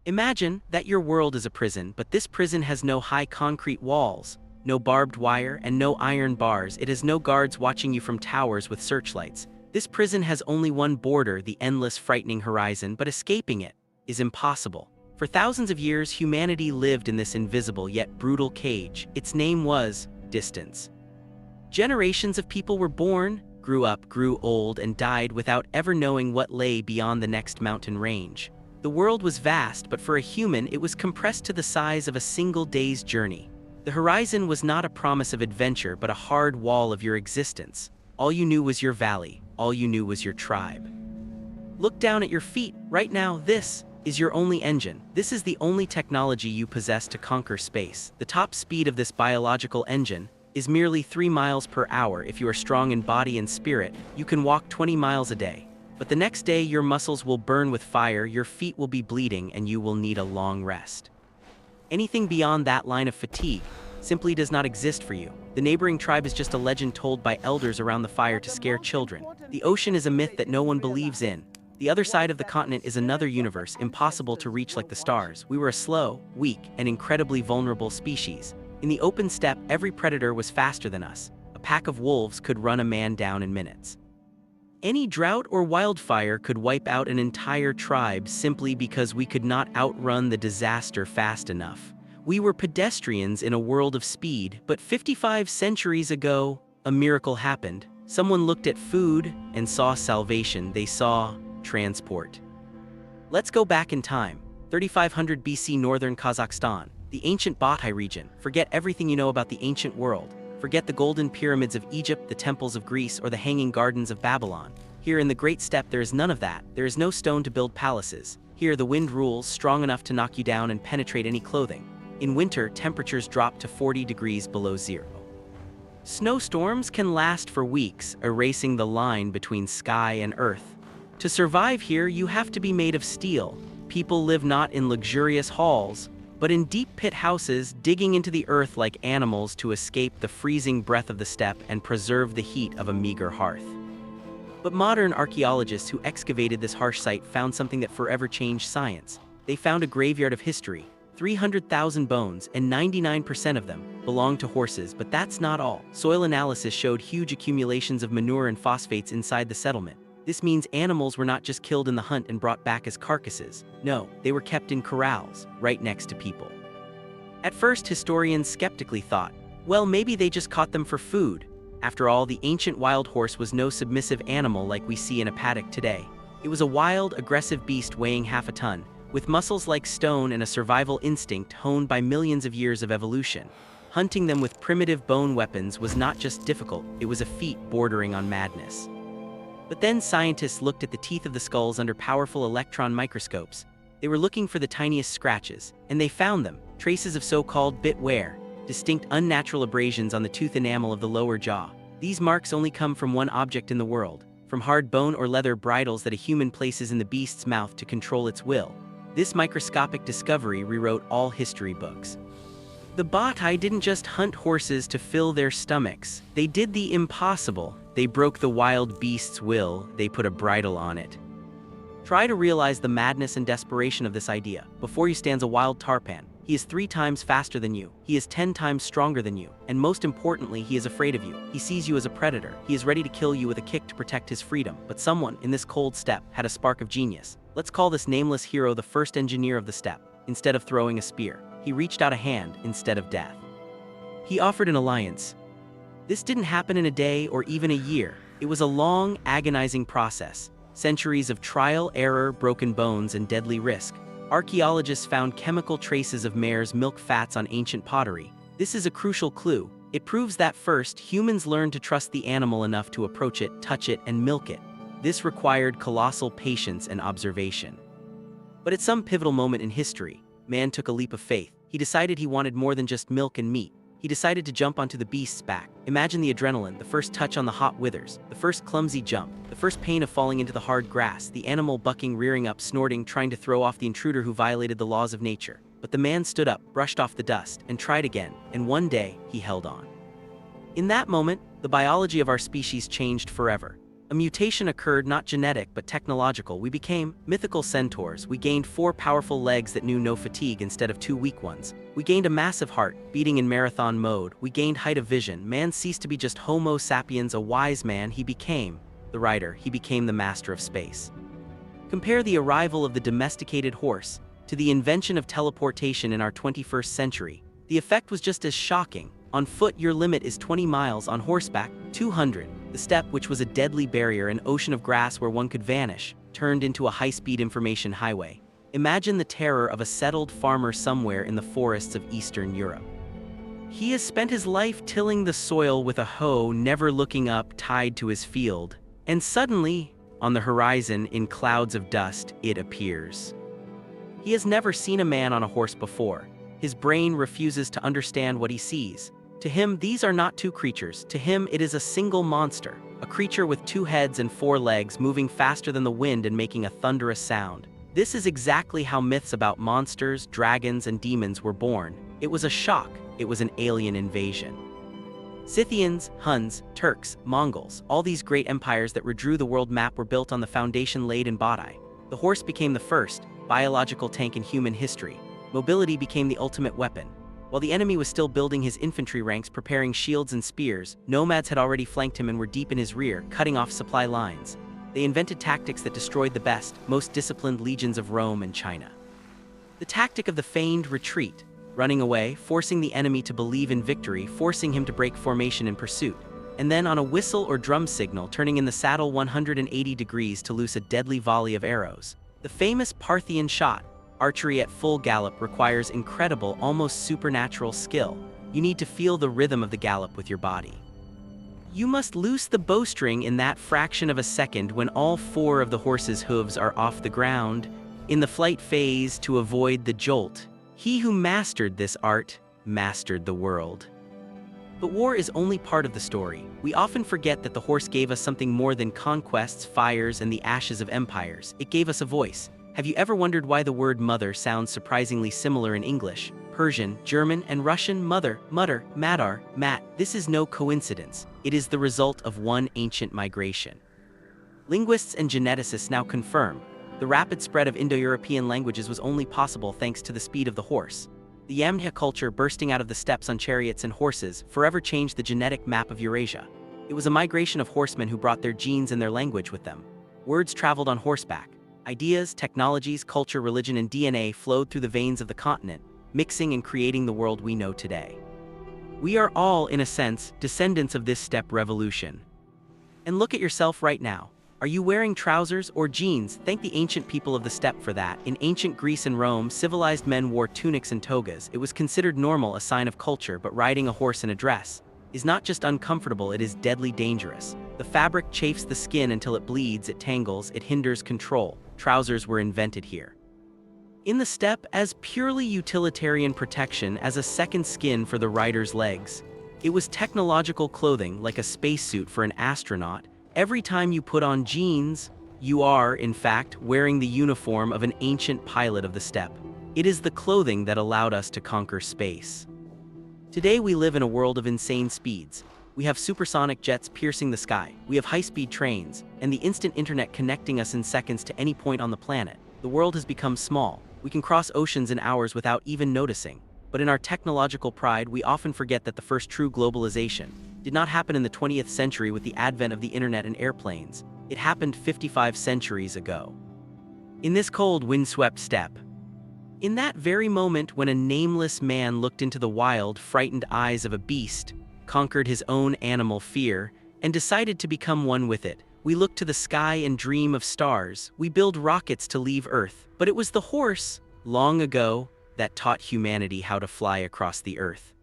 Imagine that your world is a prison, but this prison has no high concrete walls, no barbed wire, and no iron bars. It has no guards watching you from towers with searchlights. This prison has only one border, the endless, frightening horizon, but escaping it is impossible. For thousands of years, humanity lived in this invisible yet brutal cage. Its name was distance. Generations of people were born, grew up, grew old, and died without ever knowing what lay beyond the next mountain range. The world was vast, but for a human, it was compressed to the size of a single day's journey. The horizon was not a promise of adventure, but a hard wall of your existence. All you knew was your valley. All you knew was your tribe. Look down at your feet. Right now, this is your only engine. This is the only technology you possess to conquer space. The top speed of this biological engine is merely 3 miles per hour. If you are strong in body and spirit, you can walk 20 miles a day. But the next day, your muscles will burn with fire, your feet will be bleeding, and you will need a long rest. Anything beyond that line of fatigue simply does not exist for you. The neighboring tribe is just a legend told by elders around the fire to scare children. The ocean is a myth that no one believes in. The other side of the continent is another universe, impossible to reach like the stars. We were a slow, weak, and incredibly vulnerable species. In the open steppe, every predator was faster than us. A pack of wolves could run a man down in minutes. Any drought or wildfire could wipe out an entire tribe simply because we could not outrun the disaster fast enough. We were pedestrians in a world of speed, but 55 centuries ago, a miracle happened. Someone looked at food and saw salvation. They saw transport. Let's go back in time. 3500 BC, Northern Kazakhstan, the ancient Botai region. Forget everything you know about the ancient world. Forget the golden pyramids of Egypt, the temples of Greece, or the hanging gardens of Babylon. Here in the Great Steppe, there is none of that. There is no stone to build palaces. Here, the wind rules, strong enough to knock you down and penetrate any clothing. In winter, temperatures drop to 40 degrees below zero. Snowstorms can last for weeks, erasing the line between sky and earth. To survive here, you have to be made of steel. People live not in luxurious halls, but in deep pit houses, digging into the earth like animals to escape the freezing breath of the steppe and preserve the heat of a meager hearth. But modern archaeologists who excavated this harsh site found something that forever changed science. They found a graveyard of history, 300,000 bones, and 99% of them belonged to horses. But that's not all. Soil analysis showed huge accumulations of manure and phosphates inside the settlement. This means animals were not just killed in the hunt and brought back as carcasses. No, they were kept in corrals, right next to people. At first, historians skeptically thought, well, maybe they just caught them for food. After all, the ancient wild horse was no submissive animal like we see in a paddock today. It was a wild, aggressive beast weighing half a ton, with muscles like stone and a survival instinct honed by millions of years of evolution. Hunting them with primitive bone weapons was not just difficult, it was a feat bordering on madness. But then scientists looked at the teeth of the skulls under powerful electron microscopes. They were looking for the tiniest scratches, and they found them, traces of so-called bit wear, distinct unnatural abrasions on the tooth enamel of the lower jaw. These marks only come from one object in the world, from hard bone or leather bridles that a human places in the beast's mouth to control its will. This microscopic discovery rewrote all history books. The Botai didn't just hunt horses to fill their stomachs. They did the impossible. They broke the wild beast's will. They put a bridle on it. Try to realize the madness and desperation of this idea. Before you stands a wild tarpan. He is 3 times faster than you. He is 10 times stronger than you. And most importantly, he is afraid of you. He sees you as a predator. He is ready to kill you with a kick to protect his freedom. But someone in this cold steppe had a spark of genius. Let's call this nameless hero the first engineer of the steppe. Instead of throwing a spear, he reached out a hand instead of death. He offered an alliance. This didn't happen in a day or even a year. It was a long, agonizing process. Centuries of trial, error, broken bones, and deadly risk. Archaeologists found chemical traces of mare's milk fats on ancient pottery. This is a crucial clue. It proves that first, humans learned to trust the animal enough to approach it, touch it, and milk it. This required colossal patience and observation. But at some pivotal moment in history, man took a leap of faith. He decided he wanted more than just milk and meat. He decided to jump onto the beast's back. Imagine the adrenaline, the first touch on the hot withers, the first clumsy jump, the first pain of falling into the hard grass, the animal bucking, rearing up, snorting, trying to throw off the intruder who violated the laws of nature. But the man stood up, brushed off the dust, and tried again, and one day, he held on. In that moment, the biology of our species changed forever. A mutation occurred, not genetic but technological. We became mythical centaurs. We gained 4 powerful legs that knew no fatigue instead of 2 weak ones. We gained a massive heart, beating in marathon mode. We gained height of vision. Man ceased to be just Homo sapiens, a wise man. He became the rider. He became the master of space. Compare the arrival of the domesticated horse to the invention of teleportation in our 21st century. The effect was just as shocking. On foot, your limit is 20 miles. On horseback, 200. The steppe, which was a deadly barrier, an ocean of grass where one could vanish, turned into a high-speed information highway. Imagine the terror of a settled farmer somewhere in the forests of Eastern Europe. He has spent his life tilling the soil with a hoe, never looking up, tied to his field. And suddenly, on the horizon, in clouds of dust, it appears. He has never seen a man on a horse before. His brain refuses to understand what he sees. To him, these are not 2 creatures. To him, it is a single monster, a creature with 2 heads and 4 legs, moving faster than the wind and making a thunderous sound. This is exactly how myths about monsters, dragons, and demons were born. It was a shock. It was an alien invasion. Scythians, Huns, Turks, Mongols, all these great empires that redrew the world map were built on the foundation laid in Botai. The horse became the first biological tank in human history. Mobility became the ultimate weapon. While the enemy was still building his infantry ranks, preparing shields and spears, nomads had already flanked him and were deep in his rear, cutting off supply lines. They invented tactics that destroyed the best, most disciplined legions of Rome and China. The tactic of the feigned retreat, running away, forcing the enemy to believe in victory, forcing him to break formation in pursuit, and then on a whistle or drum signal, turning in the saddle 180 degrees to loose a deadly volley of arrows. The famous Parthian shot, archery at full gallop, requires incredible, almost supernatural skill. You need to feel the rhythm of the gallop with your body. You must loose the bowstring in that fraction of a second when all 4 of the horse's hooves are off the ground, in the flight phase, to avoid the jolt. He who mastered this art mastered the world. But war is only part of the story. We often forget that the horse gave us something more than conquests, fires, and the ashes of empires. It gave us a voice. Have you ever wondered why the word mother sounds surprisingly similar in English, Persian, German, and Russian? Mother, mutter, madar, mat. This is no coincidence. It is the result of one ancient migration. Linguists and geneticists now confirm the rapid spread of Indo-European languages was only possible thanks to the speed of the horse. The Yamnaya culture, bursting out of the steppes on chariots and horses, forever changed the genetic map of Eurasia. It was a migration of horsemen who brought their genes and their language with them. Words traveled on horseback. Ideas, technologies, culture, religion, and DNA flowed through the veins of the continent, mixing and creating the world we know today. We are all, in a sense, descendants of this steppe revolution. And look at yourself right now. Are you wearing trousers or jeans? Thank the ancient people of the steppe for that. In ancient Greece and Rome, civilized men wore tunics and togas. It was considered normal, a sign of culture, but riding a horse in a dress is not just uncomfortable, it is deadly dangerous. The fabric chafes the skin until it bleeds, it tangles, it hinders control. Trousers were invented here. In the steppe, as purely utilitarian protection, as a second skin for the rider's legs. It was technological clothing, like a spacesuit for an astronaut. Every time you put on jeans, you are, in fact, wearing the uniform of an ancient pilot of the steppe. It is the clothing that allowed us to conquer space. Today we live in a world of insane speeds. We have supersonic jets piercing the sky, we have high-speed trains, and the instant internet connecting us in seconds to any point on the planet. The world has become small. We can cross oceans in hours without even noticing. But in our technological pride, we often forget that the first true globalization did not happen in the 20th century with the advent of the internet and airplanes. It happened 55 centuries ago. In this cold, windswept steppe. In that very moment when a nameless man looked into the wild, frightened eyes of a beast, conquered his own animal fear, and decided to become one with it. We look to the sky and dream of stars. We build rockets to leave Earth. But it was the horse, long ago, that taught humanity how to fly across the earth.